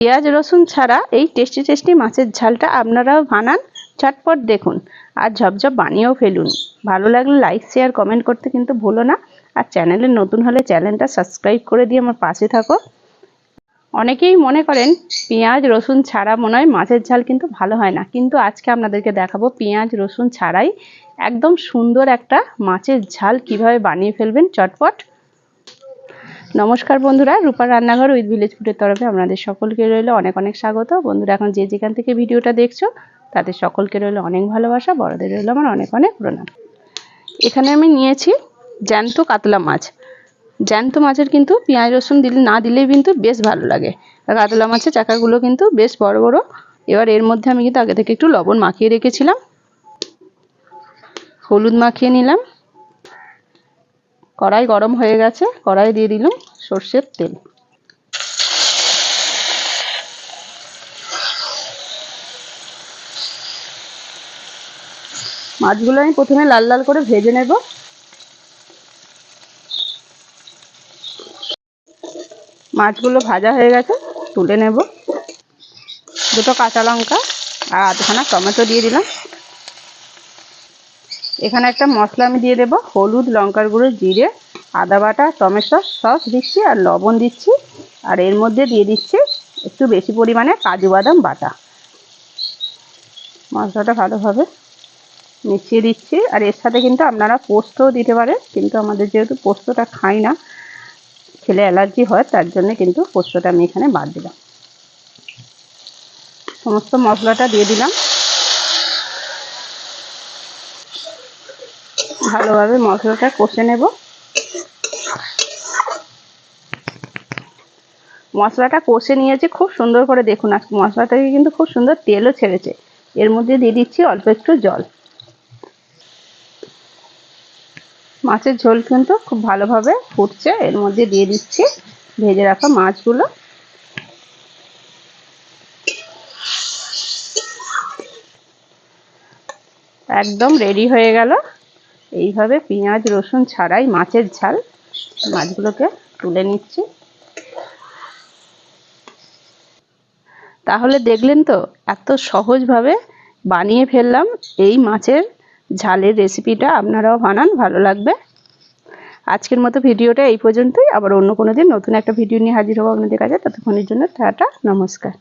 পেঁয়াজ রসুন ছাড়া এই টেস্টি টেস্টি মাছের ঝালটা আপনারাও বানান, ঝটপট দেখুন আর ঝপঝপ বানিয়েও ফেলুন। ভালো লাগলে লাইক শেয়ার কমেন্ট করতে কিন্তু ভুলো না। আর চ্যানেলে নতুন হলে চ্যানেলটা সাবস্ক্রাইব করে দিয়ে আমার পাশে থাকো। অনেকেই মনে করেন পেঁয়াজ রসুন ছাড়া মনে হয় মাছের ঝাল কিন্তু ভালো হয় না, কিন্তু আজকে আপনাদেরকে দেখাবো পেঁয়াজ রসুন ছাড়াই একদম সুন্দর একটা মাছের ঝাল কিভাবে বানিয়ে ফেলবেন চটপট। নমস্কার বন্ধুরা, রূপার রান্নাঘর উইথ ভিলেজ ফুডের তরফে আপনাদের সকলকে রইল অনেক অনেক স্বাগত। বন্ধুরা এখন যে যেখান থেকে ভিডিওটা দেখছো তাদের সকলকে রইল অনেক ভালোবাসা, বড়দের রইল আমার অনেক অনেক প্রণাম। এখানে আমি নিয়েছি জ্যান্ত কাতলা মাছ। জ্যান্ত মাছের কিন্তু পেঁয়াজ রসুন না দিলেই কিন্তু বেশ ভালো লাগে। আর কাতলা মাছের চাকাগুলো কিন্তু বেশ বড় বড়। এবার এর মধ্যে আমি কিন্তু আগে থেকে একটু লবণ মাখিয়ে রেখেছিলাম, হলুদ মাখিয়ে নিলাম। কড়াই গরম হয়ে গেছে, কড়াই দিয়ে দিলাম সর্ষের তেল। মাছগুলো আমি প্রথমে লাল লাল করে ভেজে নেব। মাছগুলো ভাজা হয়ে গেছে, তুলে নেব। দুটো কাঁচা লঙ্কা আর আধখানা টমেটো দিয়ে দিলাম। এখানে একটা মশলা আমি দিয়ে দেব, হলুদ, লঙ্কার গুঁড়ো, জিরে, আদা বাটা, টমেটো সস দিচ্ছি আর লবণ দিচ্ছি। আর এর মধ্যে দিয়ে দিচ্ছি একটু বেশি পরিমাণে কাজু বাদাম বাটা। মশলাটা ভালোভাবে মিশিয়ে দিচ্ছি। আর এর সাথে কিন্তু আপনারা পোস্তও দিতে পারেন, কিন্তু আমাদের যেহেতু পোস্তটা খাই না, খেলে অ্যালার্জি হয়, তার জন্য কিন্তু পোস্তটা আমি এখানে বাদ দিলাম। সমস্ত মশলাটা দিয়ে দিলাম। ভালোভাবে মশলাটা কষে নেব। মশলাটা কষে নিয়েছি খুব সুন্দর করে, দেখুন আজকে মশলা থেকে কিন্তু খুব সুন্দর তেলও ছেড়েছে। এর মধ্যে দিয়ে দিচ্ছি অল্প একটু জল। মাছের ঝোল কিন্তু খুব ভালোভাবে ফুটছে, এর মধ্যে দিয়ে দিচ্ছি ভেজে রাখা মাছগুলো। একদম রেডি হয়ে গেল। এইভাবে পেঁয়াজ রসুন ছাড়াই মাছের ঝাল। মাছগুলোকে তুলে নিচ্ছি। তাহলে দেখলেন তো এত সহজভাবে বানিয়ে ফেললাম এই মাছের ঝালের রেসিপিটা। আপনারাও বানান, ভালো লাগবে। আজকের মতো ভিডিওটা এই পর্যন্তই। আবার অন্য কোনো দিন নতুন একটা ভিডিও নিয়ে হাজির হবো আপনাদের কাছে। ততক্ষণের জন্য টাটা, নমস্কার।